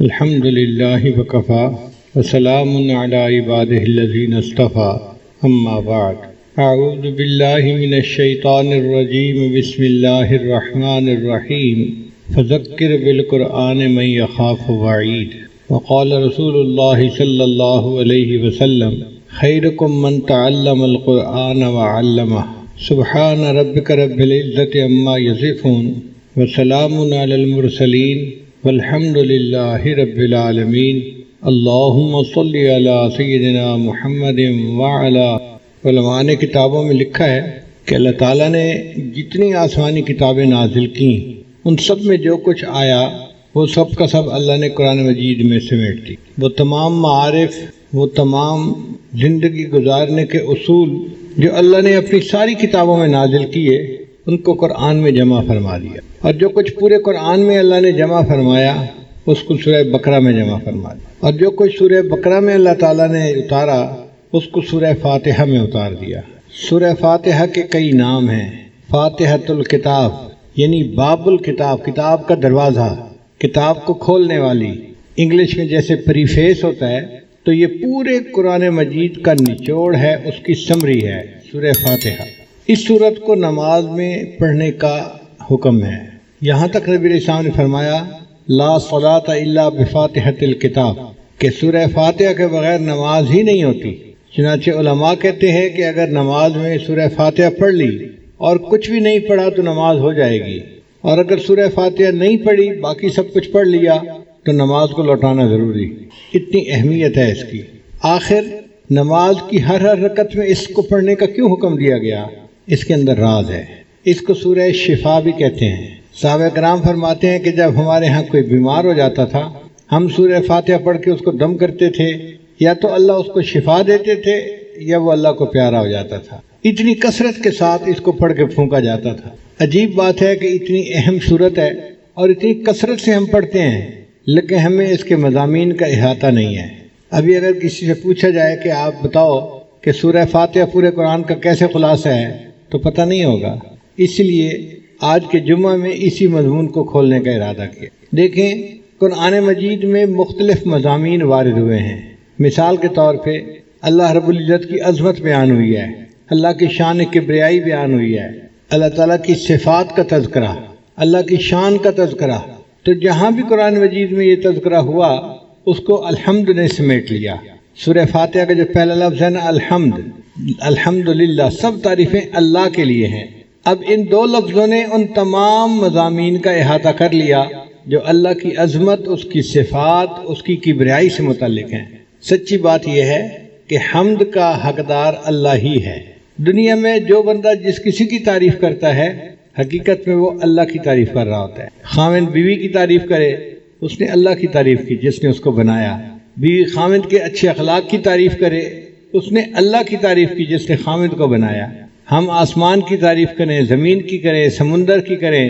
الحمد للہ وکفا وسلام علی عبادہ الذین اصطفیٰ اما بعد اعوذ باللہ من الشیطان الرجیم بسم اللہ الرحمن الرحیم فذکر بالقرآن من یخاف وعید وقال رسول اللہ صلی اللہ علیہ وسلم خیرکم من تعلم القرآن وعلمہ سبحان ربک رب العزت عما یصفون وسلام علی المرسلین والحمد للہ رب العالمین اللہم صلی علی سیدنا محمد وعلی علماء نے کتابوں میں لکھا ہے کہ اللہ تعالیٰ نے جتنی آسمانی کتابیں نازل کیں ان سب میں جو کچھ آیا وہ سب کا سب اللہ نے قرآن مجید میں سمیٹ دی۔ وہ تمام معارف، وہ تمام زندگی گزارنے کے اصول جو اللہ نے اپنی ساری کتابوں میں نازل کیے ان کو قرآن میں جمع فرما دیا، اور جو کچھ پورے قرآن میں اللہ نے جمع فرمایا اس کو سورہ بقرہ میں جمع فرما دیا، اور جو کچھ سورہ بقرہ میں اللہ تعالیٰ نے اتارا اس کو سورہ فاتحہ میں اتار دیا۔ سورہ فاتحہ کے کئی نام ہیں۔ فاتحۃ الکتاب یعنی باب الکتاب، کتاب کا دروازہ، کتاب کو کھولنے والی۔ انگلش میں جیسے پریفیس ہوتا ہے تو یہ پورے قرآن مجید کا نچوڑ ہے، اس کی سمری ہے سورہ فاتحہ۔ اس سورت کو نماز میں پڑھنے کا حکم ہے، یہاں تک نبی علیہ السلام نے فرمایا لا صلاۃ الا بفاتحۃ الکتاب کہ سورہ فاتحہ کے بغیر نماز ہی نہیں ہوتی۔ چنانچہ علماء کہتے ہیں کہ اگر نماز میں سورہ فاتحہ پڑھ لی اور کچھ بھی نہیں پڑھا تو نماز ہو جائے گی، اور اگر سورہ فاتحہ نہیں پڑھی باقی سب کچھ پڑھ لیا تو نماز کو لوٹانا ضروری۔ اتنی اہمیت ہے اس کی۔ آخر نماز کی ہر رکعت میں اس کو پڑھنے کا کیوں حکم دیا گیا؟ اس کے اندر راز ہے۔ اس کو سورہ شفا بھی کہتے ہیں۔ صحابہ کرام فرماتے ہیں کہ جب ہمارے ہاں کوئی بیمار ہو جاتا تھا ہم سورہ فاتحہ پڑھ کے اس کو دم کرتے تھے، یا تو اللہ اس کو شفا دیتے تھے یا وہ اللہ کو پیارا ہو جاتا تھا۔ اتنی کثرت کے ساتھ اس کو پڑھ کے پھونکا جاتا تھا۔ عجیب بات ہے کہ اتنی اہم صورت ہے اور اتنی کثرت سے ہم پڑھتے ہیں لیکن ہمیں اس کے مضامین کا احاطہ نہیں ہے۔ ابھی اگر کسی سے پوچھا جائے کہ آپ بتاؤ کہ سورہ فاتحہ پورے قرآن کا کیسے خلاصہ ہے تو پتہ نہیں ہوگا۔ اس لیے آج کے جمعہ میں اسی مضمون کو کھولنے کا ارادہ کیا۔ دیکھیں قرآن مجید میں مختلف مضامین وارد ہوئے ہیں۔ مثال کے طور پہ اللہ رب العزت کی عظمت بیان ہوئی ہے، اللہ کی شان کبریائی بیان ہوئی ہے، اللہ تعالیٰ کی صفات کا تذکرہ، اللہ کی شان کا تذکرہ۔ تو جہاں بھی قرآن مجید میں یہ تذکرہ ہوا اس کو الحمد نے سمیٹ لیا۔ سورہ فاتحہ کا جو پہلا لفظ ہے نا الحمدللہ، سب تعریفیں اللہ کے لیے ہیں۔ اب ان دو لفظوں نے ان تمام مضامین کا احاطہ کر لیا جو اللہ کی عظمت، اس کی صفات، اس کی کبریائی سے متعلق ہیں۔ سچی بات یہ ہے کہ حمد کا حقدار اللہ ہی ہے۔ دنیا میں جو بندہ جس کسی کی تعریف کرتا ہے حقیقت میں وہ اللہ کی تعریف کر رہا ہوتا ہے۔ خاوند بیوی کی تعریف کرے اس نے اللہ کی تعریف کی جس نے اس کو بنایا، بیوی خاوند کے اچھے اخلاق کی تعریف کرے اس نے اللہ کی تعریف کی جس نے خاوند کو بنایا۔ ہم آسمان کی تعریف کریں، زمین کی کریں، سمندر کی کریں،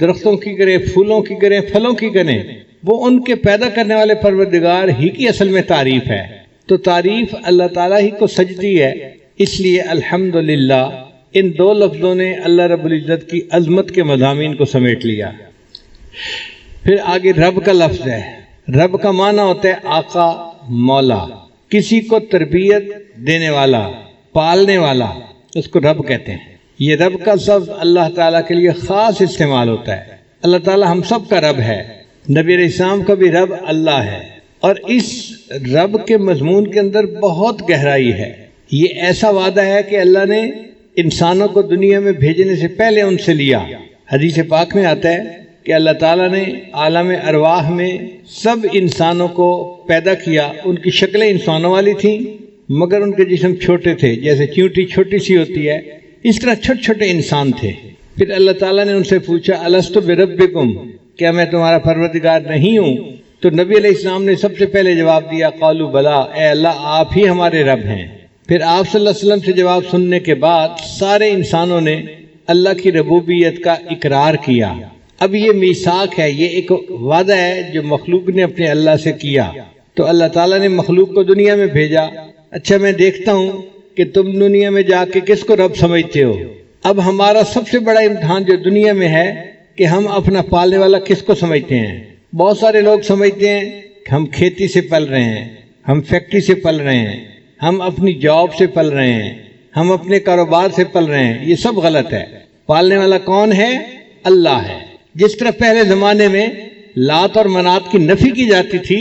درختوں کی کریں، پھولوں کی کریں، پھلوں کی کریں، وہ ان کے پیدا کرنے والے پروردگار ہی کی اصل میں تعریف ہے۔ تو تعریف اللہ تعالیٰ ہی کو سجدی ہے، اس لیے الحمدللہ ان دو لفظوں نے اللہ رب العزت کی عظمت کے مضامین کو سمیٹ لیا۔ پھر آگے رب کا لفظ ہے۔ رب کا معنی ہوتا ہے آقا، مولا، کسی کو تربیت دینے والا، پالنے والا، اس کو رب کہتے ہیں۔ یہ رب کا لفظ اللہ تعالیٰ کے لیے خاص استعمال ہوتا ہے۔ اللہ تعالیٰ ہم سب کا رب ہے، نبی علیہ السلام کا بھی رب اللہ ہے، اور اس رب کے مضمون کے اندر بہت گہرائی ہے۔ یہ ایسا وعدہ ہے کہ اللہ نے انسانوں کو دنیا میں بھیجنے سے پہلے ان سے لیا۔ حدیث پاک میں آتا ہے کہ اللہ تعالیٰ نے عالم ارواح میں سب انسانوں کو پیدا کیا، ان کی شکلیں انسانوں والی تھیں مگر ان کے جسم چھوٹے تھے، جیسے چیونٹی چھوٹی سی ہوتی ہے اس طرح چھوٹے چھوٹے انسان تھے۔ پھر اللہ تعالیٰ نے ان سے پوچھا الستُ بربکم، کیا میں تمہارا پروردگار نہیں ہوں؟ تو نبی علیہ السلام نے سب سے پہلے جواب دیا قالوا بلا، اے اللہ آپ ہی ہمارے رب ہیں۔ پھر آپ صلی اللہ علیہ وسلم سے جواب سننے کے بعد سارے انسانوں نے اللہ کی ربوبیت کا اقرار کیا۔ اب یہ میثاق ہے، یہ ایک وعدہ ہے جو مخلوق نے اپنے اللہ سے کیا۔ تو اللہ تعالیٰ نے مخلوق کو دنیا میں بھیجا، اچھا میں دیکھتا ہوں کہ تم دنیا میں جا کے کس کو رب سمجھتے ہو۔ اب ہمارا سب سے بڑا امتحان جو دنیا میں ہے کہ ہم اپنا پالنے والا کس کو سمجھتے ہیں۔ بہت سارے لوگ سمجھتے ہیں ہم کھیتی سے پل رہے ہیں، ہم فیکٹری سے پل رہے ہیں، ہم اپنی جاب سے پل رہے ہیں، ہم اپنے کاروبار سے پل رہے ہیں، یہ سب غلط ہے۔ پالنے والا کون ہے؟ اللہ ہے۔ جس طرح پہلے زمانے میں لات اور منات کی نفی کی جاتی تھی،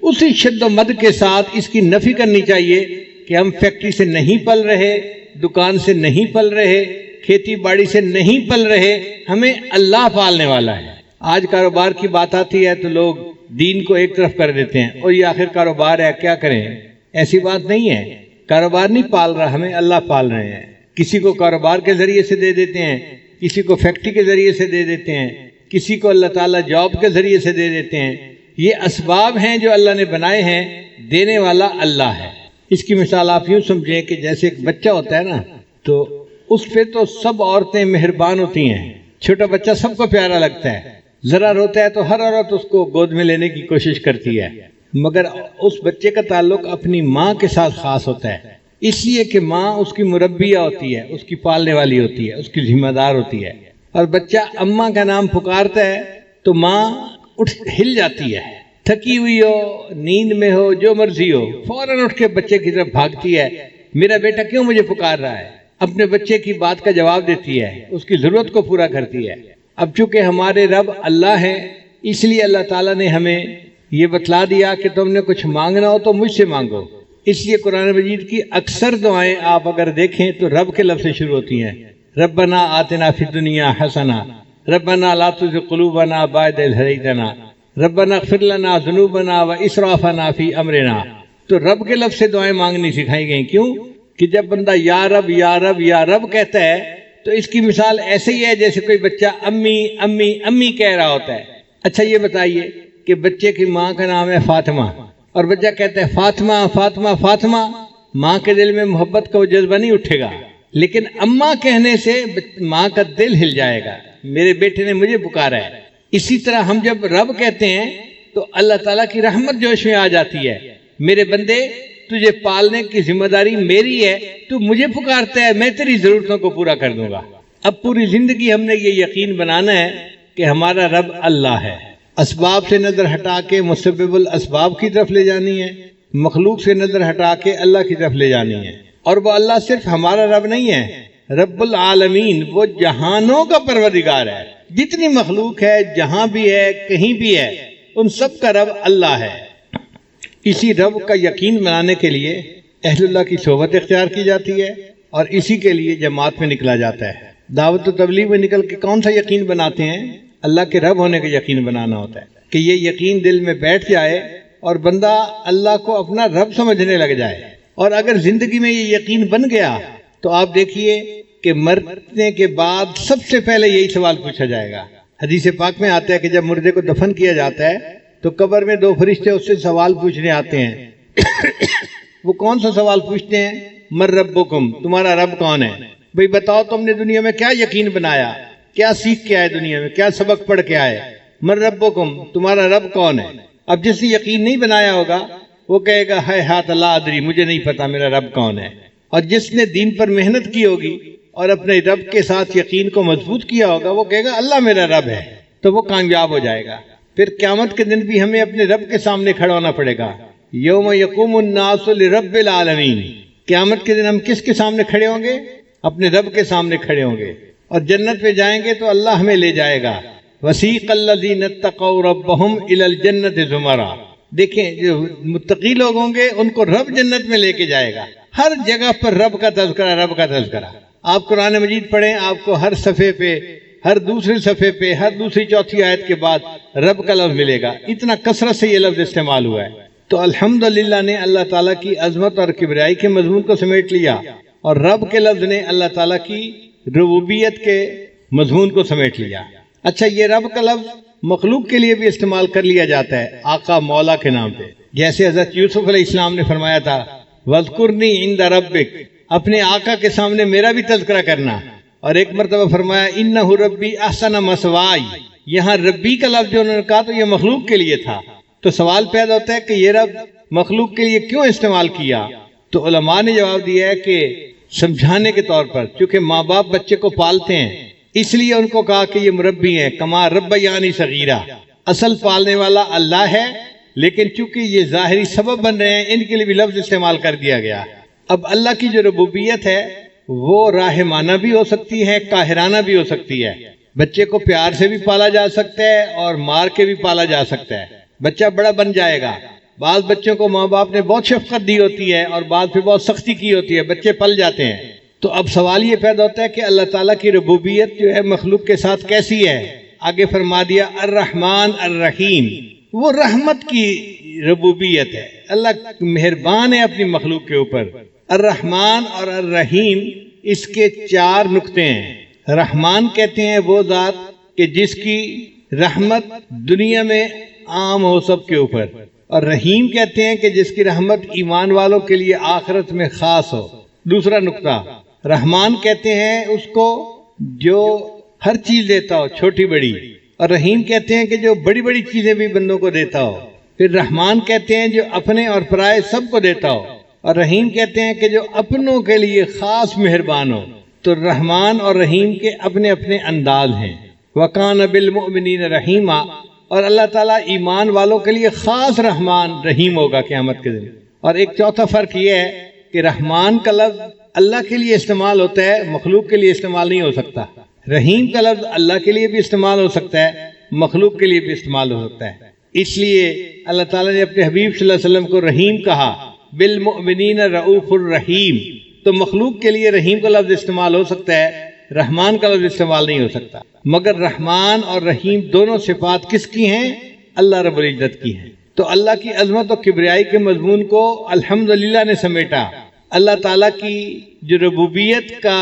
اسی شد و مد کے ساتھ اس کی نفی کرنی چاہیے کہ ہم فیکٹری سے نہیں پل رہے، دکان سے نہیں پل رہے، کھیتی باڑی سے نہیں پل رہے، ہمیں اللہ پالنے والا ہے۔ آج کاروبار کی بات آتی ہے تو لوگ دین کو ایک طرف کر دیتے ہیں، اور یہ آخر کاروبار ہے، کیا کریں؟ ایسی بات نہیں ہے، کاروبار نہیں پال رہا، ہمیں اللہ پال رہے ہیں۔ کسی کو کاروبار کے ذریعے سے دے دیتے ہیں، کسی کو فیکٹری کے ذریعے سے دے دیتے ہیں، کسی کو اللہ تعالیٰ جاب کے ذریعے سے دے دیتے ہیں۔ یہ اسباب ہیں جو اللہ نے بنائے ہیں، دینے والا اللہ ہے۔ اس کی مثال آپ یوں سمجھیں کہ جیسے ایک بچہ ہوتا ہے نا، تو اس پہ تو سب عورتیں مہربان ہوتی ہیں، چھوٹا بچہ سب کو پیارا لگتا ہے، ذرا روتا ہے تو ہر عورت اس کو گود میں لینے کی کوشش کرتی ہے، مگر اس بچے کا تعلق اپنی ماں کے ساتھ خاص ہوتا ہے، اس لیے کہ ماں اس کی مربیہ ہوتی ہے، اس کی پالنے والی ہوتی ہے، اس کی ذمہ دار ہوتی ہے۔ اور بچہ اماں کا نام پکارتا ہے تو ماں ہل جاتی ہے، تھکی ہوئی ہو، نیند میں ہو، جو مرضی ہو، فوراً اٹھ کے بچے کی طرف بھاگتی ہے، میرا بیٹا کیوں مجھے پکار رہا ہے، اپنے بچے کی بات کا جواب دیتی ہے، اس کی ضرورت کو پورا کرتی ہے۔ اب چونکہ ہمارے رب اللہ ہے، اس لیے اللہ تعالیٰ نے ہمیں یہ بتلا دیا کہ تم نے کچھ مانگنا ہو تو مجھ سے مانگو۔ اس لیے قرآن مجید کی اکثر دعائیں آپ اگر دیکھیں تو رب کے لفظ سے شروع ہوتی ہیں۔ ربنا آتنا فی الدنیا حسنہ، ربنا لا تزغ قلوبنا بعد اذ ہدیتنا، ربنا اغفر لنا ذنوبنا واسرافنا فی امرنا۔ تو رب کے لفظ سے دعائیں مانگنی سکھائی گئیں۔ کیوں؟ کہ جب بندہ یا رب یا رب یا رب کہتا ہے تو اس کی مثال ایسے ہی ہے جیسے کوئی بچہ امی امی امی کہہ رہا ہوتا ہے۔ اچھا یہ بتائیے کہ بچے کی ماں کا نام ہے فاطمہ، اور بچہ کہتا ہے فاطمہ فاطمہ فاطمہ، ماں کے دل میں محبت کا وہ جذبہ نہیں اٹھے گا، لیکن اماں کہنے سے ماں کا دل ہل جائے گا، میرے بیٹے نے مجھے پکارا ہے۔ اسی طرح ہم جب رب کہتے ہیں تو اللہ تعالیٰ کی رحمت جوش میں آ جاتی ہے، میرے بندے تجھے پالنے کی ذمہ داری میری ہے، تو مجھے پکارتا ہے، میں تیری ضرورتوں کو پورا کر دوں گا۔ اب پوری زندگی ہم نے یہ یقین بنانا ہے کہ ہمارا رب اللہ ہے۔ اسباب سے نظر ہٹا کے مسبب الاسباب کی طرف لے جانی ہے، مخلوق سے نظر ہٹا کے اللہ کی طرف لے جانی ہے۔ اور وہ اللہ صرف ہمارا رب نہیں ہے، رب العالمین، وہ جہانوں کا پروردگار ہے۔ جتنی مخلوق ہے، جہاں بھی ہے، کہیں بھی ہے، ان سب کا رب اللہ ہے۔ اسی رب کا یقین بنانے کے لیے اہل اللہ کی صحبت اختیار کی جاتی ہے، اور اسی کے لیے جماعت میں نکلا جاتا ہے۔ دعوت و تبلیغ میں نکل کے کون سا یقین بناتے ہیں؟ اللہ کے رب ہونے کا یقین بنانا ہوتا ہے، کہ یہ یقین دل میں بیٹھ جائے اور بندہ اللہ کو اپنا رب سمجھنے لگ جائے۔ اور اگر زندگی میں یہ یقین بن گیا تو آپ دیکھیے کہ مرنے کے بعد سب سے پہلے یہی سوال پوچھا جائے گا۔ حدیث پاک میں آتا ہے کہ جب مردے کو دفن کیا جاتا ہے تو قبر میں دو فرشتے اس سے سوال پوچھنے آتے ہیں۔ وہ کون سا سوال پوچھتے ہیں؟ من ربکم، تمہارا رب کون ہے؟ بھئی بتاؤ تم نے دنیا میں کیا یقین بنایا، کیا سیکھ کے آئے، دنیا میں کیا سبق پڑھ کے آئے؟ من ربکم، تمہارا رب کون ہے؟ اب جس نے یقین نہیں بنایا ہوگا وہ کہے گا ہے ہاتھ لا ادری، مجھے نہیں پتا میرا رب کون ہے۔ اور جس نے دین پر محنت کی ہوگی اور اپنے رب کے ساتھ یقین کو مضبوط کیا ہوگا وہ کہے گا اللہ میرا رب ہے، تو وہ کامیاب ہو جائے گا۔ پھر قیامت کے دن بھی ہمیں اپنے رب کے سامنے کھڑا ہونا پڑے گا۔ یوم یقوم الناس لرب العالمین، قیامت کے دن ہم کس کے سامنے کھڑے ہوں گے؟ اپنے رب کے سامنے کھڑے ہوں گے، اور جنت میں جائیں گے تو اللہ ہمیں لے جائے گا۔ وسیق الذین اتقوا ربهم الی الجنۃ زمرا، دیکھیں جو متقی لوگ ہوں گے ان کو رب جنت میں لے کے جائے گا۔ ہر جگہ پر رب کا تذکرہ، رب کا تذکرہ۔ آپ قرآن مجید پڑھیں، آپ کو ہر صفحے پہ، ہر دوسرے صفحے پہ، ہر دوسری چوتھی آیت کے بعد رب کا لفظ ملے گا۔ اتنا کثرت سے یہ لفظ استعمال ہوا ہے۔ تو الحمدللہ نے اللہ تعالیٰ کی عظمت اور کبریائی کے مضمون کو سمیٹ لیا، اور رب کے لفظ نے اللہ تعالیٰ کی ربوبیت کے مضمون کو سمیٹ لیا۔ اچھا، یہ رب کا لفظ مخلوق کے لیے بھی استعمال کر لیا جاتا ہے، آقا مولا کے نام پہ، جیسے حضرت یوسف علیہ السلام نے فرمایا تھا وَاذْكُرْنِي عِنْدَ رَبِّكَ، اپنے آقا کے سامنے میرا بھی تذکرہ کرنا۔ اور ایک مرتبہ فرمایا اِنَّهُ رَبِّي أَحْسَنَ مَثْوَایَ، یہاں ربی کا لفظ جو انہوں نے کہا تو یہ مخلوق کے لیے تھا۔ تو سوال پیدا ہوتا ہے کہ یہ رب مخلوق کے لیے کیوں استعمال کیا؟ تو علماء نے جواب دیا ہے کہ سمجھانے کے طور پر، چونکہ ماں باپ بچے کو پالتے ہیں اس لیے ان کو کہا کہ یہ مربی ہیں، کما ربیانی صغیرہ، اصل پالنے والا اللہ ہے، لیکن چونکہ یہ ظاہری سبب بن رہے ہیں ان کے لیے بھی لفظ استعمال کر دیا گیا۔ اب اللہ کی جو ربوبیت ہے وہ راحمانہ بھی ہو سکتی ہے، قاہرانہ بھی ہو سکتی ہے۔ بچے کو پیار سے بھی پالا جا سکتا ہے اور مار کے بھی پالا جا سکتا ہے، بچہ بڑا بن جائے گا۔ بعض بچوں کو ماں باپ نے بہت شفقت دی ہوتی ہے اور بعض پہ بہت سختی کی ہوتی ہے، بچے پل جاتے ہیں۔ تو اب سوال یہ پیدا ہوتا ہے کہ اللہ تعالیٰ کی ربوبیت جو ہے مخلوق کے ساتھ کیسی ہے؟ آگے فرما دیا الرحمن الرحیم، وہ رحمت کی ربوبیت ہے، اللہ مہربان ہے اپنی مخلوق کے اوپر۔ الرحمن اور الرحیم اس کے 4 نقطے ہیں۔ رحمان کہتے ہیں وہ ذات کہ جس کی رحمت دنیا میں عام ہو سب کے اوپر، اور رحیم کہتے ہیں کہ جس کی رحمت ایمان والوں کے لیے آخرت میں خاص ہو۔ دوسرا نقطہ، رحمان کہتے ہیں اس کو جو ہر چیز دیتا ہو چھوٹی بڑی، اور رحیم کہتے ہیں کہ جو بڑی بڑی چیزیں بھی بندوں کو دیتا ہو۔ پھر رحمان کہتے ہیں جو اپنے اور پرائے سب کو دیتا ہو، اور رحیم کہتے ہیں کہ جو اپنوں کے لیے خاص مہربان ہو۔ تو رحمان اور رحیم کے اپنے اپنے انداز ہیں۔ وَقَانَ بِالْمُؤْمِنِينَ رَحِيمًا، اور اللہ تعالیٰ ایمان والوں کے لیے خاص رحمان رحیم ہوگا قیامت کے دن۔ اور ایک چوتھا فرق یہ ہے کہ رحمان کا لفظ اللہ کے لیے استعمال ہوتا ہے، مخلوق کے لیے استعمال نہیں ہو سکتا۔ رحیم کا لفظ اللہ کے لیے بھی استعمال ہو سکتا ہے، مخلوق کے لیے بھی استعمال ہو سکتا ہے۔ اس لیے اللہ تعالیٰ نے اپنے حبیب صلی اللہ علیہ وسلم کو رحیم کہا، بالمؤمنین رؤوف الرحیم۔ تو مخلوق کے لیے رحیم کا لفظ استعمال ہو سکتا ہے، رحمان کا لفظ استعمال نہیں ہو سکتا۔ مگر رحمان اور رحیم دونوں صفات کس کی ہیں؟ اللہ رب العزت کی ہیں۔ تو اللہ کی عظمت و کبریائی کے مضمون کو الحمدللہ نے سمیٹا۔ اللہ تعالیٰ کی جو ربوبیت کا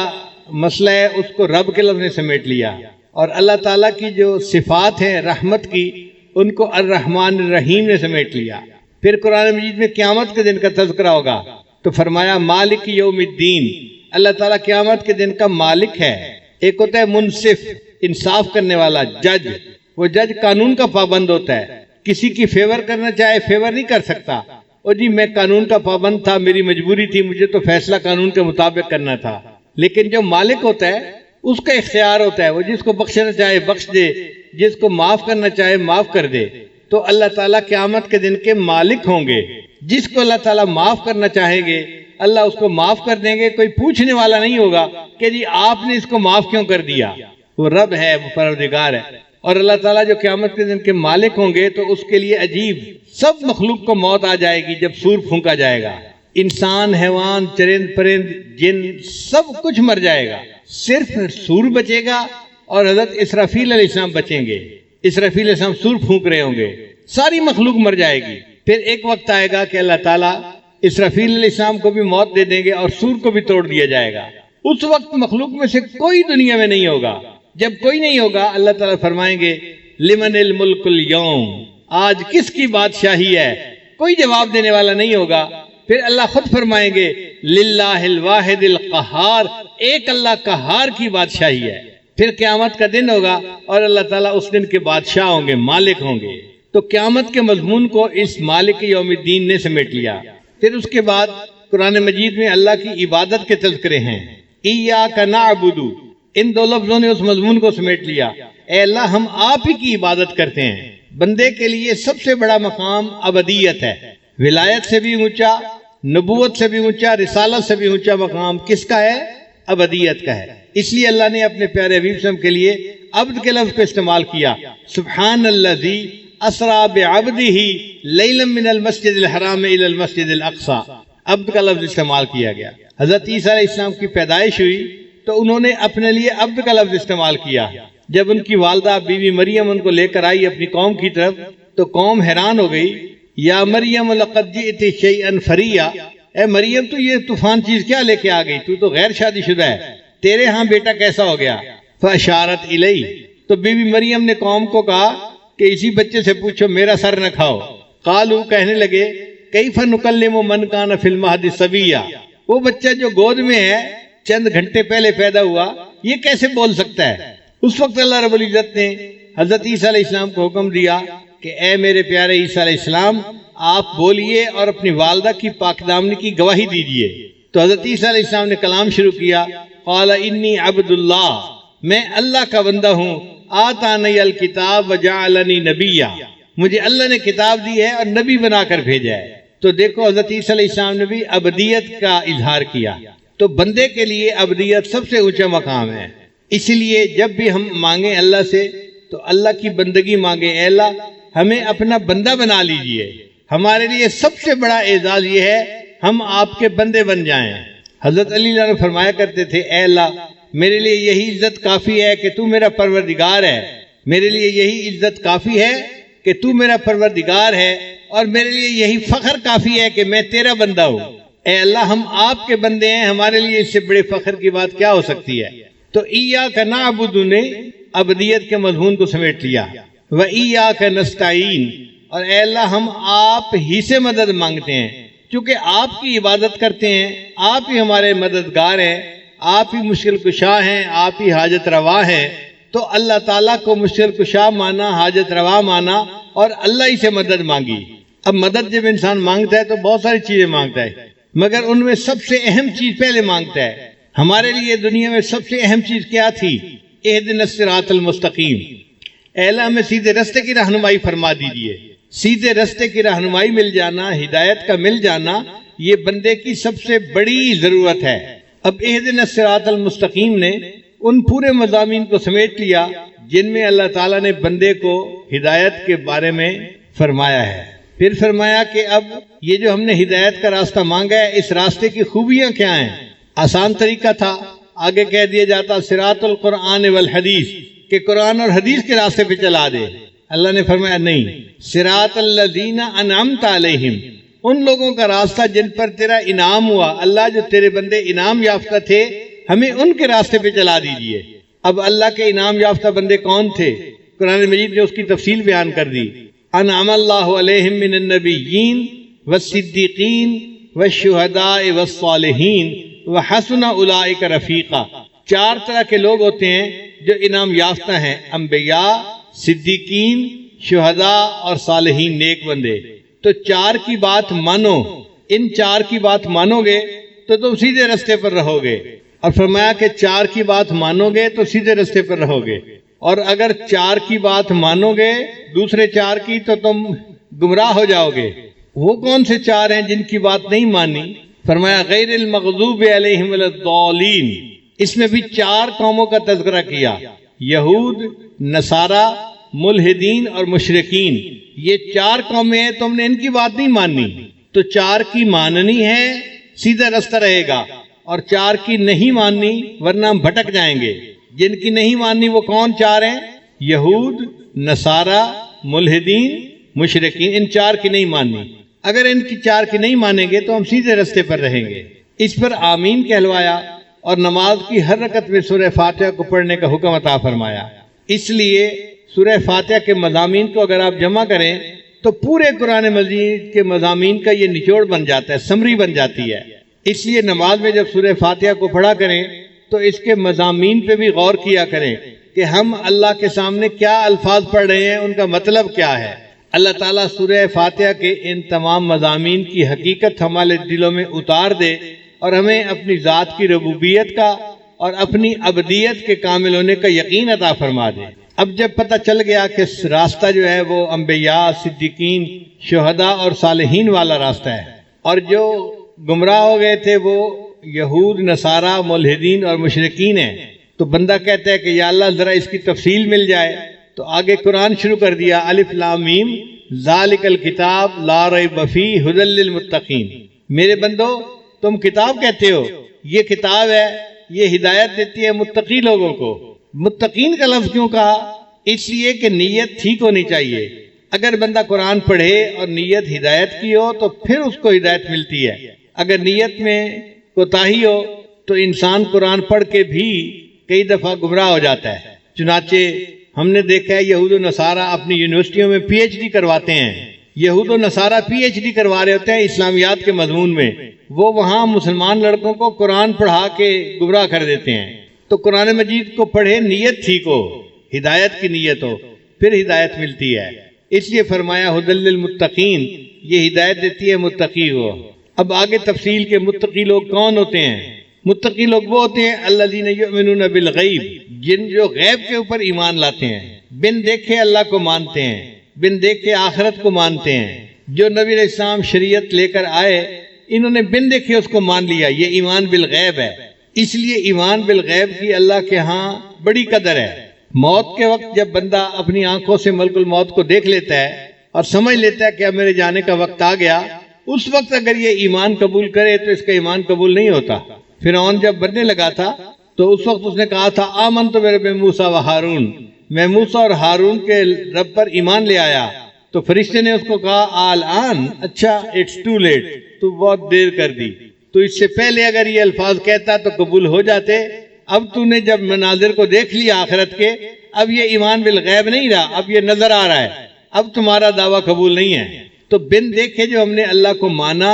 مسئلہ ہے اس کو رب کے لفظ نے سمیٹ لیا، اور اللہ تعالیٰ کی جو صفات ہیں رحمت کی ان کو الرحمن الرحیم نے سمیٹ لیا۔ پھر قرآن مجید میں قیامت کے دن کا تذکرہ ہوگا تو فرمایا مالک یوم الدین، اللہ تعالیٰ قیامت کے دن کا مالک ہے۔ ایک ہوتا ہے منصف، انصاف کرنے والا جج، وہ جج قانون کا پابند ہوتا ہے، کسی کی فیور کرنا چاہے فیور نہیں کر سکتا۔ اور جی میں قانون کا پابند تھا، میری مجبوری تھی، مجھے تو فیصلہ قانون کے مطابق کرنا تھا۔ لیکن جو مالک ہوتا ہے اس کا اختیار ہوتا ہے، وہ جس کو بخشنا چاہے بخش دے، جس کو معاف کرنا چاہے معاف کر دے۔ تو اللہ تعالیٰ قیامت کے دن کے مالک ہوں گے، جس کو اللہ تعالیٰ معاف کرنا چاہیں گے اللہ اس کو معاف کر دیں گے، کوئی پوچھنے والا نہیں ہوگا کہ جی آپ نے اس کو معاف کیوں کر دیا۔ وہ رب ہے، وہ پروردگار ہے۔ اور اللہ تعالیٰ جو قیامت کے دن کے مالک ہوں گے تو اس کے لیے عجیب، سب مخلوق کو موت آ جائے گی جب سور پھونکا جائے گا، انسان، حیوان، چرند پرند، جن سب کچھ مر جائے گا، صرف سور بچے گا اور حضرت اسرافیل علیہ السلام بچیں گے۔ اسرافیل علیہ السلام سور پھونک رہے ہوں گے، ساری مخلوق مر جائے گی۔ پھر ایک وقت آئے گا کہ اللہ تعالیٰ اسرافیل علیہ السلام کو بھی موت دے دیں گے اور سور کو بھی توڑ دیا جائے گا۔ اس وقت مخلوق میں سے کوئی دنیا میں نہیں ہوگا۔ جب کوئی نہیں ہوگا اللہ تعالیٰ فرمائیں گے لمن الملک اليوم، آج کس کی بادشاہی ہے؟ کوئی جواب دینے والا نہیں ہوگا۔ پھر اللہ خود فرمائیں گے للہ الواحد القہار، ایک اللہ قہار کی بادشاہی ہے۔ پھر قیامت کا دن ہوگا اور اللہ تعالیٰ اس دن کے بادشاہ ہوں گے، مالک ہوں گے۔ تو قیامت کے مضمون کو اس مالک یوم الدین نے سمیٹ لیا۔ پھر اس کے بعد قرآن مجید میں اللہ کی عبادت کے تذکرے ہیں، ایاک نعبد، ان 2 لفظوں نے اس مضمون کو سمیٹ لیا۔ اے اللہ ہم آپ ہی کی عبادت کرتے ہیں۔ بندے کے لیے سب سے بڑا مقام عبدیت ہے، ولایت سے بھی اونچا، نبوت سے بھی اونچا، رسالت سے بھی اونچا مقام کس کا ہے؟ عبدیت کا ہے۔ اس لیے اللہ نے اپنے پیارے حبیب صلی اللہ علیہ وسلم کے لیے عبد کے لفظ کو استعمال کیا۔ سبحان الذی اسرا بعبدہ لیلا من المسجد الحرام الی المسجد الاقصی، عبد کا لفظ استعمال کیا گیا۔ حضرت عیسیٰ علیہ السلام کی پیدائش ہوئی تو انہوں نے اپنے لیے عبد کا لفظ استعمال کیا۔ جب ان کی والدہ بیوی مریم ان کو لے کر آئی اپنی قوم کی طرف تو قوم حیران ہو گئی، یا مریم لقد جئت شیئا فریا، اے مریم تو یہ طوفان چیز کیا لے کے آ گئی، تو غیر شادی شدہ ہے، تیرے ہاں بیٹا کیسا ہو گیا؟ فاشارت الیہ، تو بیوی مریم نے قوم کو کہا کہ اسی بچے سے پوچھو، میرا سر نہ کھاؤ۔ قالو، کہنے لگے کیف نکلم من کان فی المہد صبیا، وہ بچہ جو گود میں ہے چند گھنٹے پہلے پیدا ہوا یہ کیسے بول سکتا ہے؟ اس وقت اللہ رب العزت نے حضرت عیسیٰ علیہ السلام کو حکم دیا کہ اے میرے پیارے عیسیٰ علیہ السلام آپ بولیے اور اپنی والدہ کی پاک دامنی کی گواہی دیجئے۔ تو حضرت عیسیٰ علیہ السلام نے کلام شروع کیا، قال انی عبد اللہ، میں اللہ کا بندہ ہوں، آتانی الکتاب وجعلنی نبیا، مجھے اللہ نے کتاب دی ہے اور نبی بنا کر بھیجا ہے۔ تو دیکھو حضرت عیسیٰ علیہ السلام نے بھی ابدیت کا اظہار کیا۔ تو بندے کے لیے ابدیت سب سے اونچا مقام ہے، اس لیے جب بھی ہم مانگیں اللہ سے تو اللہ کی بندگی مانگیں، اے اللہ ہمیں اپنا بندہ بنا لیجئے۔ ہمارے لیے سب سے بڑا اعزاز یہ ہے ہم آپ کے بندے بن جائیں۔ حضرت علی اللہ نے فرمایا کرتے تھے، اے اللہ میرے لیے یہی عزت کافی ہے کہ تو میرا پروردگار ہے، میرے لیے یہی عزت کافی ہے کہ تو میرا پروردگار ہے، اور میرے لیے یہی فخر کافی ہے کہ میں تیرا بندہ ہوں۔ اے اللہ ہم آپ کے بندے ہیں، ہمارے لیے اس سے بڑے فخر کی بات کیا ہو سکتی ہے؟ تو ایاک نعبد نے ابدیت کے مضمون کو سمیٹ لیا، و ایاک نستعین، اور اے اللہ ہم آپ ہی سے مدد مانگتے ہیں، چونکہ آپ کی عبادت کرتے ہیں، آپ ہی ہمارے مددگار ہیں، آپ ہی مشکل کشا ہیں، آپ ہی حاجت روا ہیں۔ تو اللہ تعالیٰ کو مشکل کشا مانا، حاجت روا مانا، اور اللہ ہی سے مدد مانگی۔ اب مدد جب انسان مانگتا ہے تو بہت ساری چیزیں مانگتا ہے، مگر ان میں سب سے اہم چیز پہلے مانگتا ہے۔ ہمارے لیے دنیا میں سب سے اہم چیز کیا تھی؟ اہدنا الصراط المستقیم، اے اللہ ہمیں سیدھے راستے کی رہنمائی فرما دیجئے۔ سیدھے راستے کی رہنمائی مل جانا، ہدایت کا مل جانا، یہ بندے کی سب سے بڑی ضرورت ہے۔ اب اہدنا الصراط المستقیم نے ان پورے مضامین کو سمیٹ لیا جن میں اللہ تعالیٰ نے بندے کو ہدایت کے بارے میں فرمایا ہے۔ پھر فرمایا کہ اب یہ جو ہم نے ہدایت کا راستہ مانگا ہے، اس راستے کی خوبیاں کیا ہیں؟ آسان طریقہ تھا، آگے کہہ دیا جاتا صراط القرآن والحدیث، کہ قرآن اور حدیث کے راستے پہ چلا دے۔ اللہ نے فرمایا نہیں، صراط الذین انعمت علیہم، ان لوگوں کا راستہ جن پر تیرا انعام ہوا۔ اللہ جو تیرے بندے انعام یافتہ تھے، ہمیں ان کے راستے پہ چلا دیجئے۔ اب اللہ کے انعام یافتہ بندے کون تھے؟ قرآن مجید نے اس کی تفصیل بیان کر دی۔ انعم اللہ علیہم من النبیین والصدیقین والشہداء والصالحین وحسن اولئک رفیقا۔ چار طرح کے لوگ ہوتے ہیں جو انعام یافتہ ہیں، انبیاء، صدیقین، شہداء اور صالحین، نیک بندے۔ تو چار کی بات مانو، ان چار کی بات مانو گے تو تم سیدھے رستے پر رہو گے، اور فرمایا کہ چار کی بات مانو گے تو سیدھے رستے پر رہو گے، اور اگر چار کی بات مانو گے دوسرے چار کی تو تم گمراہ ہو جاؤ گے۔ وہ کون سے چار ہیں جن کی بات نہیں مانی؟ فرمایا غیر المغضوب علیہم ولا الضالین۔ اس میں بھی چار قوموں کا تذکرہ کیا، یہود، نصارہ، ملحدین اور مشرکین۔ یہ چار قومیں ہیں، تم نے ان کی بات نہیں ماننی، تو چار کی ماننی ہے سیدھا رستہ رہے گا، اور چار کی نہیں ماننی ورنہ ہم بھٹک جائیں گے۔ جن کی نہیں ماننی وہ کون چار ہیں؟ یہود، نصارہ، ملحدین، مشرکین، ان چار کی نہیں ماننی۔ اگر ان کی چار کی نہیں مانیں گے تو ہم سیدھے رستے پر رہیں گے۔ اس پر آمین کہلوایا اور نماز کی ہر رکعت میں سورہ فاتحہ کو پڑھنے کا حکم عطا فرمایا۔ اس لیے سورہ فاتحہ کے مضامین کو اگر آپ جمع کریں تو پورے قرآن مجید کے مضامین کا یہ نچوڑ بن جاتا ہے، سمری بن جاتی ہے۔ اس لیے نماز میں جب سورہ فاتحہ کو پڑھا کریں تو اس کے مضامین پہ بھی غور کیا کریں کہ ہم اللہ کے سامنے کیا الفاظ پڑھ رہے ہیں، ان کا مطلب کیا ہے۔ اللہ تعالیٰ سورہ فاتحہ کے ان تمام مضامین کی حقیقت ہمارے دلوں میں اتار دے، اور ہمیں اپنی ذات کی ربوبیت کا اور اپنی عبدیت کے کامل ہونے کا یقین عطا فرما دے۔ اب جب پتہ چل گیا کہ راستہ جو ہے وہ انبیاء، صدیقین، شہداء اور صالحین والا راستہ ہے، اور جو گمراہ ہو گئے تھے وہ یہود، نصارہ، ملحدین اور مشرکین ہیں، تو بندہ کہتا ہے کہ یا اللہ ذرا اس کی تفصیل مل جائے۔ تو آگے قرآن شروع کر دیا، الف لام میم ذالک الکتاب لا ریب فیہ ھدی للمتقین۔ میرے بندو تم کتاب کہتے ہو، یہ کتاب ہے، یہ ہدایت دیتی ہے متقی لوگوں کو۔ متقین کا لفظ کیوں کہا؟ اس لیے کہ نیت ٹھیک ہونی چاہیے۔ اگر بندہ قرآن پڑھے اور نیت ہدایت کی ہو تو پھر اس کو ہدایت ملتی ہے۔ اگر نیت میں کوتاہی ہو تو انسان قرآن پڑھ کے بھی کئی دفعہ گمراہ ہو جاتا ہے۔ چنانچہ ہم نے دیکھا ہے یہود و نصارہ اپنی یونیورسٹیوں میں پی ایچ ڈی کرواتے ہیں۔ یہود و نصارہ پی ایچ ڈی کروا رہے ہوتے ہیں اسلامیات کے مضمون میں، وہ وہاں مسلمان لڑکوں کو قرآن پڑھا کے گمراہ کر دیتے ہیں۔ تو قرآن مجید کو پڑھے، نیت ٹھیک ہو، ہدایت کی نیت ہو، پھر ہدایت ملتی ہے۔ اس لیے فرمایا ھدی للمتقین، یہ ہدایت دیتی ہے متقی کو۔ اب آگے تفصیل کے متقی لوگ کون ہوتے ہیں؟ متقی لوگ وہ ہوتے ہیں الذین یؤمنون بالغیب، جن جو غیب کے اوپر ایمان لاتے ہیں، بن دیکھے اللہ کو مانتے ہیں، بن دیکھے آخرت کو مانتے ہیں۔ جو نبی علیہ السلام شریعت لے کر آئے انہوں نے بن دیکھے اس کو مان لیا، یہ ایمان بالغیب ہے۔ اس لیے ایمان بالغیب کی اللہ کے ہاں بڑی قدر ہے۔ موت کے وقت جب بندہ اپنی آنکھوں سے ملک الموت کو دیکھ لیتا ہے اور سمجھ لیتا ہے کہ اب میرے جانے کا وقت آ گیا، اس وقت اگر یہ ایمان قبول کرے تو اس کا ایمان قبول نہیں ہوتا۔ فرعون جب مرنے لگا تھا تو اس وقت اس نے کہا تھا آمنت برب موسیٰ و ہارون، میں موسیٰ اور ہارون کے رب پر ایمان لے آیا۔ تو فرشتے نے اس کو کہا آلآن، اچھا اٹس ٹو لیٹ، تو بہت دیر کر دی، تو اس سے پہلے اگر یہ الفاظ کہتا تو قبول ہو جاتے۔ اب تو نے جب مناظر کو دیکھ لیا آخرت کے، اب یہ ایمان بالغیب نہیں رہا، اب یہ نظر آ رہا ہے، اب تمہارا دعویٰ قبول نہیں ہے۔ تو بن دیکھے جو ہم نے اللہ کو مانا،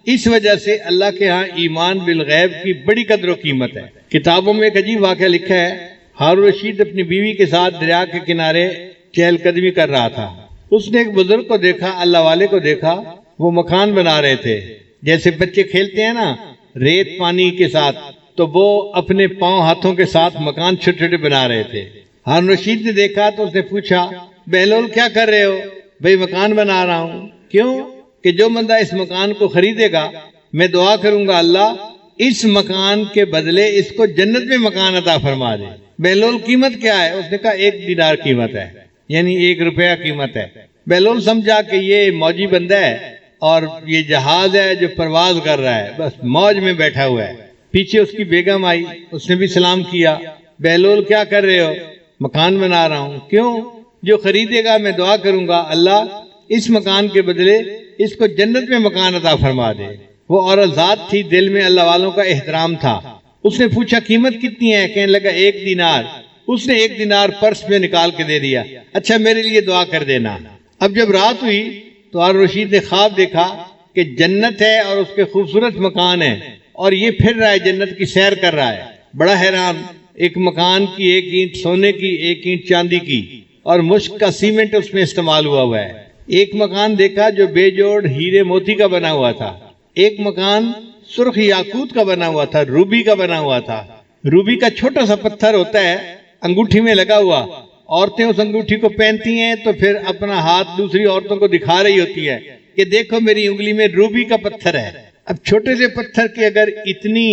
اس وجہ سے اللہ کے ہاں ایمان بالغیب کی بڑی قدر و قیمت ہے۔ کتابوں میں ایک عجیب واقعہ لکھا ہے، ہارون رشید اپنی بیوی کے ساتھ دریا کے کنارے چہل قدمی کر رہا تھا۔ اس نے ایک بزرگ کو دیکھا، اللہ والے کو دیکھا، وہ مکان بنا رہے تھے۔ جیسے بچے کھیلتے ہیں نا ریت پانی کے ساتھ، تو وہ اپنے پاؤں ہاتھوں کے ساتھ مکان چھوٹے چھوٹے بنا رہے تھے۔ ہارون رشید نے دیکھا تو اس نے پوچھا بہلول کیا کر رہے ہو؟ بھئی مکان بنا رہا ہوں۔ کیوں؟ کہ جو بندہ اس مکان کو خریدے گا میں دعا کروں گا اللہ اس مکان کے بدلے اس کو جنت میں مکان عطا فرما دے۔ بہلول قیمت کیا ہے؟ اس نے کہا 1 دینار قیمت ہے، یعنی 1 روپیہ قیمت ہے۔ بہلول سمجھا کہ یہ موجی بندہ ہے اور یہ جہاز ہے جو پرواز کر رہا ہے، بس موج میں بیٹھا ہوا ہے۔ پیچھے اس کی بیگم آئی، اس نے بھی سلام کیا، بہلول کیا کر رہے ہو؟ مکان بنا رہا ہوں۔ کیوں؟ جو خریدے گا میں دعا کروں گا اللہ اس مکان کے بدلے اس کو جنت میں مکان عطا فرما دے۔ وہ عورت ذات تھی، دل میں اللہ والوں کا احترام تھا۔ اس نے پوچھا قیمت کتنی ہے؟ کہنے لگا 1 دینار۔ اس نے 1 دینار پرس میں نکال کے دے دیا، اچھا میرے لیے دعا کر دینا۔ اب جب رات ہوئی تو ہارون رشید نے خواب دیکھا کہ جنت ہے اور اس کے خوبصورت مکان ہیں اور یہ پھر رہا ہے، جنت کی سیر کر رہا ہے۔ بڑا حیران، ایک مکان کی 1 اینٹ سونے کی، 1 اینٹ چاندی کی اور مشک کا سیمنٹ اس میں استعمال ہوا ہے۔ ایک مکان دیکھا جو بے جوڑ ہیرے موتی کا بنا ہوا تھا، ایک مکان سرخ یاقوت کا بنا ہوا تھا، روبی کا بنا ہوا تھا۔ روبی کا چھوٹا سا پتھر ہوتا ہے انگوٹھی میں لگا ہوا، عورتیں اس انگوٹھی کو پہنتی ہیں تو پھر اپنا ہاتھ دوسری عورتوں کو دکھا رہی ہوتی ہے کہ دیکھو میری انگلی میں روبی کا پتھر ہے۔ اب چھوٹے سے پتھر کی اگر اتنی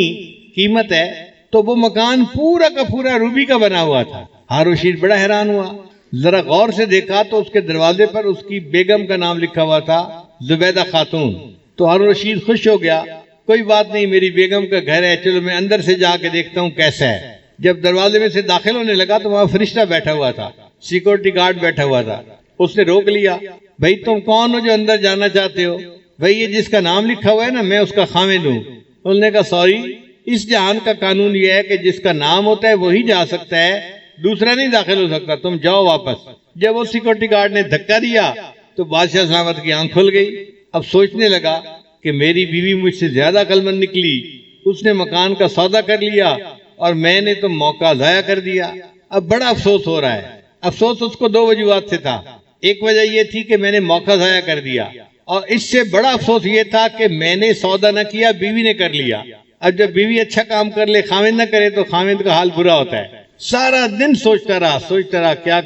قیمت ہے تو وہ مکان پورا کا پورا روبی کا بنا ہوا تھا۔ ہارون رشید بڑا حیران ہوا، ذرا غور سے دیکھا تو اس کے دروازے پر اس کی بیگم کا نام لکھا ہوا تھا، زبیدہ خاتون۔ تو ہارون رشید خوش ہو گیا، کوئی بات نہیں میری بیگم کا گھر ہے، چلو میں اندر سے جا کے دیکھتا ہوں کیسا ہے۔ جب دروازے میں سے داخل ہونے لگا تو وہاں فرشتہ بیٹھا ہوا تھا، سیکورٹی گارڈ بیٹھا ہوا تھا۔ اس نے روک لیا، بھئی تم کون ہو جو اندر جانا چاہتے ہو؟ بھئی یہ جس کا نام لکھا ہوا ہے نا میں اس کا خاوند ہوں۔ انہوں نے کہا سوری، اس جہان کا قانون یہ ہے کہ جس کا نام ہوتا ہے وہی جا سکتا ہے، دوسرا نہیں داخل ہو سکتا، تم جاؤ واپس۔ جب وہ سیکورٹی گارڈ نے دھکا دیا تو بادشاہ سلامت کی آنکھ کھل گئی۔ اب سوچنے لگا کہ میری بیوی مجھ سے زیادہ عقلمند نکلی، اس نے مکان کا سودا کر لیا اور میں نے تو موقع ضائع کر دیا۔ اب بڑا افسوس ہو رہا ہے۔ افسوس اس کو 2 وجوہات سے تھا۔ ایک وجہ یہ تھی کہ میں نے موقع ضائع کر دیا، اور اس سے بڑا افسوس یہ تھا کہ میں نے سودا نہ کیا، بیوی نے کر لیا۔ اب جب بیوی اچھا کام کر لے خاوند نہ کرے تو خاوند کا حال برا ہوتا ہے۔ سارا دن سوچتا رہا کیا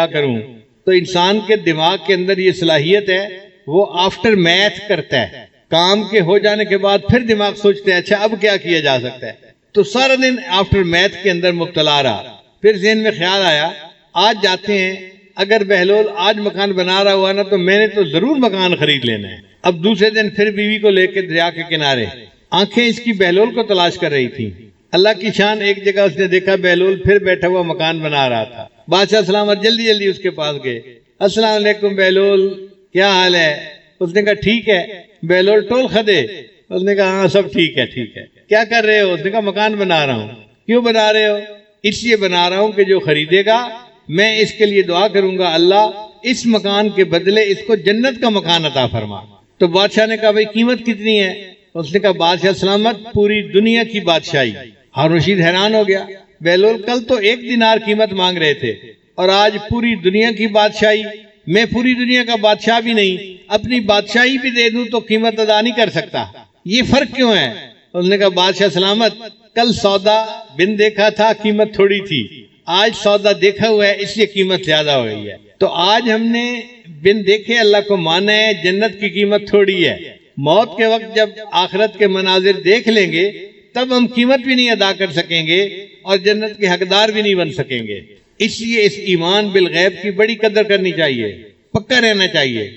کروں۔ تو انسان کے دماغ کے اندر یہ صلاحیت ہے، وہ آفٹر میتھ کرتا ہے، کام کے ہو جانے کے بعد پھر دماغ سوچتا ہے اچھا اب کیا کیا جا سکتا ہے۔ تو سارا دن آفٹر میتھ کے اندر مبتلا رہا۔ پھر ذہن میں خیال آیا آج جاتے ہیں، اگر بہلول آج مکان بنا رہا ہوا نا تو میں نے تو ضرور مکان خرید لینا ہے۔ اب دوسرے دن پھر بیوی کو لے کے دریا کے کنارے، آنکھیں اس کی بہلول کو تلاش کر رہی تھی۔ اللہ کی شان، ایک جگہ اس نے دیکھا بہلول پھر بیٹھا ہوا مکان بنا رہا تھا۔ بادشاہ سلامت جلدی اس کے پاس گئے، السلام علیکم بہلول، کیا حال ہے؟ اس نے کہا ٹھیک ہے۔ بہلول ٹول خدے؟ اس نے کہا ہاں سب ٹھیک ہے۔ کیا کر رہے ہو؟ اس نے کہا مکان بنا رہا ہوں۔ کیوں بنا رہے ہو؟ اس لیے بنا رہا ہوں کہ جو خریدے گا میں اس کے لیے دعا کروں گا اللہ اس مکان کے بدلے اس کو جنت کا مکان عطا فرما۔ تو بادشاہ نے کہا بھئی قیمت کتنی ہے؟ اس نے کہا بادشاہ سلامت پوری دنیا کی بادشاہی۔ ہارون رشید حیران ہو گیا، بہلول کل تو 1 دینار قیمت مانگ رہے تھے اور آج پوری دنیا کی بادشاہی۔ میں پوری دنیا کا بادشاہ بھی نہیں، اپنی بادشاہی بھی دے دوں تو قیمت ادا نہیں کر سکتا، یہ فرق کیوں ہے؟ اس نے کہا بادشاہ سلامت کل سودا بن دیکھا تھا قیمت تھوڑی تھی، آج سودا دیکھا ہوا ہے اس لیے قیمت زیادہ ہو گئی ہے۔ تو آج ہم نے بن دیکھے اللہ کو مانا ہے، جنت کی قیمت تھوڑی ہے۔ موت کے وقت جب آخرت کے مناظر دیکھ لیں گے تب ہم قیمت بھی نہیں ادا کر سکیں گے اور جنت کے حقدار بھی نہیں بن سکیں گے۔ اس لیے اس ایمان بالغیب کی بڑی قدر کرنی چاہیے، پکا رہنا چاہیے۔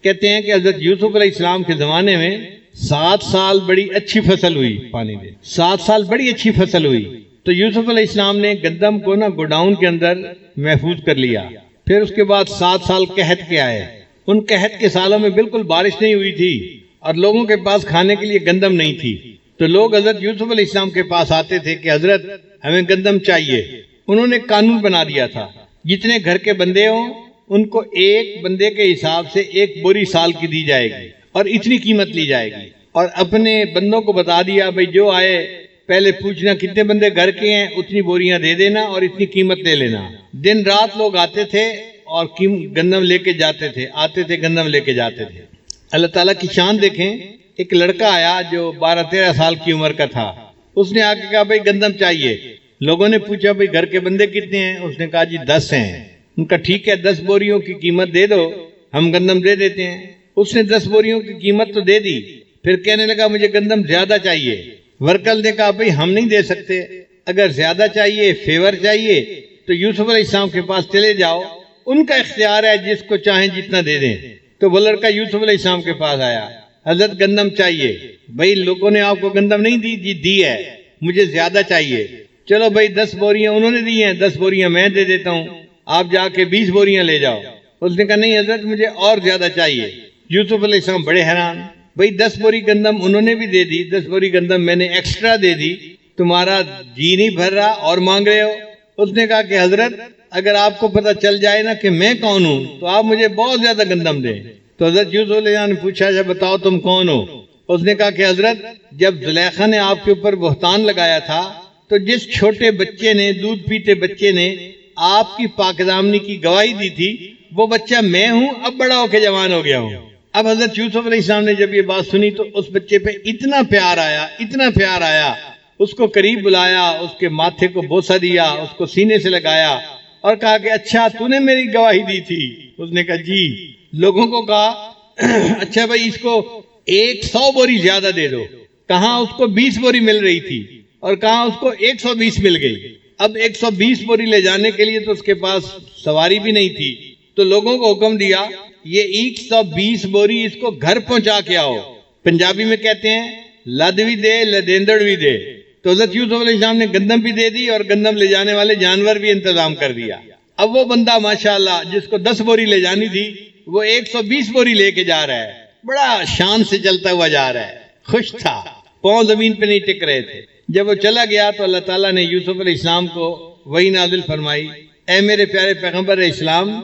کہتے ہیں کہ حضرت یوسف علیہ السلام کے زمانے میں 7 سال بڑی اچھی فصل ہوئی، پانی دے 7 سال بڑی اچھی فصل ہوئی، تو یوسف علیہ السلام نے گندم کو گوڈاؤن کے اندر محفوظ کر لیا۔ پھر اس کے بعد 7 سال قحط کے آئے، ان قحط کے سالوں میں بالکل بارش نہیں ہوئی تھی اور لوگوں کے پاس کھانے کے لیے گندم نہیں تھی، تو لوگ حضرت یوسف علیہ السلام کے پاس آتے تھے کہ حضرت ہمیں گندم چاہیے۔ انہوں نے قانون بنا دیا تھا، جتنے گھر کے بندے ہوں ان کو ایک بندے کے حساب سے 1 بوری سال کی دی جائے گی اور اتنی قیمت لی جائے گی، اور اپنے بندوں کو بتا دیا بھئی جو آئے پہلے پوچھنا کتنے بندے گھر کے ہیں، اتنی بوریاں دے دینا اور اتنی قیمت لے لینا۔ دن رات لوگ آتے تھے اور گندم لے کے جاتے تھے، آتے تھے گندم لے کے جاتے تھے۔ اللہ تعالیٰ کی شان دیکھیں، ایک لڑکا آیا جو 12-13 سال کی عمر کا تھا، اس نے آ کے کہا بھئی گندم چاہیے۔ لوگوں نے پوچھا بھئی گھر کے بندے کتنے ہیں؟ اس نے کہا جی 10 ہیں۔ ان کا ٹھیک ہے 10 بوریوں کی قیمت دے دو، ہم گندم دے دیتے ہیں۔ اس نے 10 بوریوں کی قیمت تو دے دی، پھر کہنے لگا مجھے گندم زیادہ چاہیے۔ ورکل نے کہا بھئی ہم نہیں دے سکتے، اگر زیادہ چاہیے، فیور چاہیے تو یوسف علیہ السلام کے پاس چلے جاؤ، ان کا اختیار ہے، جس کو چاہیں جتنا دے دیں۔ تو وہ لڑکا یوسف علیہ السلام کے پاس آیا، حضرت گندم چاہیے۔ بھئی لوگوں نے آپ کو گندم نہیں دی؟ جی دی ہے، مجھے زیادہ چاہیے۔ چلو بھئی 10 بوریاں انہوں نے دی ہیں، 10 بوریاں میں دے دیتا ہوں، آپ جا کے 20 بوریاں لے جاؤ۔ اس نے کہا نہیں حضرت مجھے اور زیادہ چاہیے۔ یوسف علیہ السلام بڑے حیران، بھئی 10 بوری گندم انہوں نے بھی دے دی، 10 بوری گندم میں نے ایکسٹرا دے دی، تمہارا جی نہیں بھر رہا اور مانگ رہے ہو؟ اس نے کہا کہ حضرت اگر آپ کو پتہ چل جائے نا کہ میں کون ہوں تو آپ مجھے بہت زیادہ گندم دیں۔ تو حضرت یوسف علیہ السلام نے پوچھا اچھا بتاؤ تم کون ہو؟ اس نے کہا کہ حضرت جب زلیخا نے آپ کے اوپر بہتان لگایا تھا تو جس چھوٹے بچے نے، دودھ پیتے بچے نے آپ کی پاک دامنی کی گواہی دی تھی، وہ بچہ میں ہوں، اب بڑا ہو کے جوان ہو گیا ہوں۔ اب حضرت یوسف علیہ السلام نے جب یہ بات سنی تو اس بچے پہ اتنا پیار آیا، اتنا پیار آیا، اس کو قریب بلایا، اس کے ماتھے کو بوسہ دیا، اس کو سینے سے لگایا اور کہا کہ اچھا تو نے میری گواہی دی تھی؟ اس نے کہا جی۔ لوگوں کو کہا اچھا بھائی اس کو 100 بوری زیادہ دے دو۔ کہاں اس کو 20 بوری مل رہی تھی اور کہاں اس کو 120 مل گئی۔ اب 120 بوری لے جانے کے لیے تو اس کے پاس سواری بھی نہیں تھی، تو لوگوں کو حکم دیا یہ 120 بوری اس کو گھر پہنچا کے آؤ۔ پنجابی میں کہتے ہیں لد بھی دے لدیندڑ بھی دے۔ تو حضرت یوسف علیہ السلام نے گندم بھی دے دی اور گندم لے جانے والے جانور بھی انتظام کر دیا۔ اب وہ بندہ ماشاءاللہ جس کو 10 بوری لے جانی تھی وہ 120 بوری لے کے جا رہا ہے، بڑا شان سے چلتا ہوا جا رہا ہے، خوش تھا، پاؤں زمین پہ نہیں ٹک رہے تھے۔ جب وہ چلا گیا تو اللہ تعالیٰ نے یوسف علیہ السلام کو وحی نازل فرمائی، اے میرے پیارے پیغمبر علیہ السلام،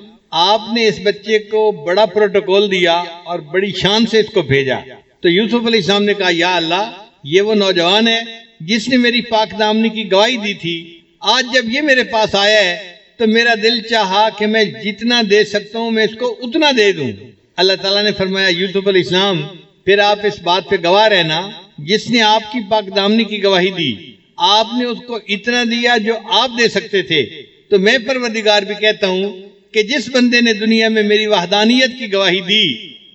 آپ نے اس بچے کو بڑا پروٹوکول دیا اور بڑی شان سے اس کو بھیجا۔ تو یوسف علیہ السلام نے کہا یا اللہ یہ وہ نوجوان ہے جس نے میری پاک دامنی کی گواہی دی تھی، آج جب یہ میرے پاس آیا ہے تو میرا دل چاہا کہ میں جتنا دے سکتا ہوں میں اس کو اتنا دے دوں۔ اللہ تعالیٰ نے فرمایا یوسف علیہ السلام پھر آپ اس بات پہ گواہ رہنا، جس نے آپ کی پاک دامنی کی گواہی دی آپ نے اس کو اتنا دیا جو آپ دے سکتے تھے، تو میں پروردگار بھی کہتا ہوں کہ جس بندے نے دنیا میں میری وحدانیت کی گواہی دی،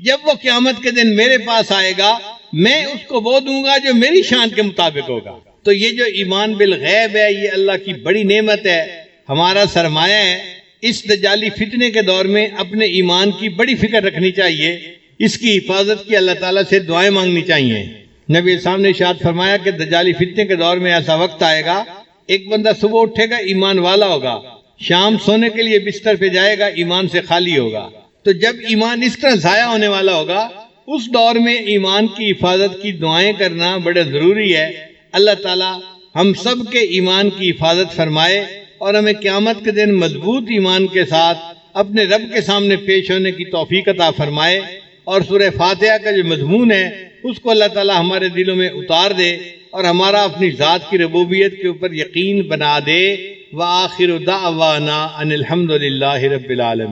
جب وہ قیامت کے دن میرے پاس آئے گا میں اس کو وہ دوں گا جو میری شان کے مطابق ہوگا۔ تو یہ جو ایمان بالغیب ہے یہ اللہ کی بڑی نعمت ہے، ہمارا سرمایہ ہے۔ اس دجالی فتنے کے دور میں اپنے ایمان کی بڑی فکر رکھنی چاہیے، اس کی حفاظت کی اللہ تعالیٰ سے دعائیں مانگنی چاہیے۔ نبی صاحب نے ارشاد فرمایا کہ دجالی فتنے کے دور میں ایسا وقت آئے گا، ایک بندہ صبح اٹھے گا ایمان والا ہوگا، شام سونے کے لیے بستر پہ جائے گا ایمان سے خالی ہوگا۔ تو جب ایمان اس طرح ضائع ہونے والا ہوگا اس دور میں ایمان کی حفاظت کی دعائیں کرنا بڑا ضروری ہے۔ اللہ تعالیٰ ہم سب کے ایمان کی حفاظت فرمائے اور ہمیں قیامت کے دن مضبوط ایمان کے ساتھ اپنے رب کے سامنے پیش ہونے کی توفیق عطا فرمائے، اور سورہ فاتحہ کا جو مضمون ہے اس کو اللہ تعالیٰ ہمارے دلوں میں اتار دے اور ہمارا اپنی ذات کی ربوبیت کے اوپر یقین بنا دے۔ وآخر دعوانا ان الحمد للہ رب العالمین۔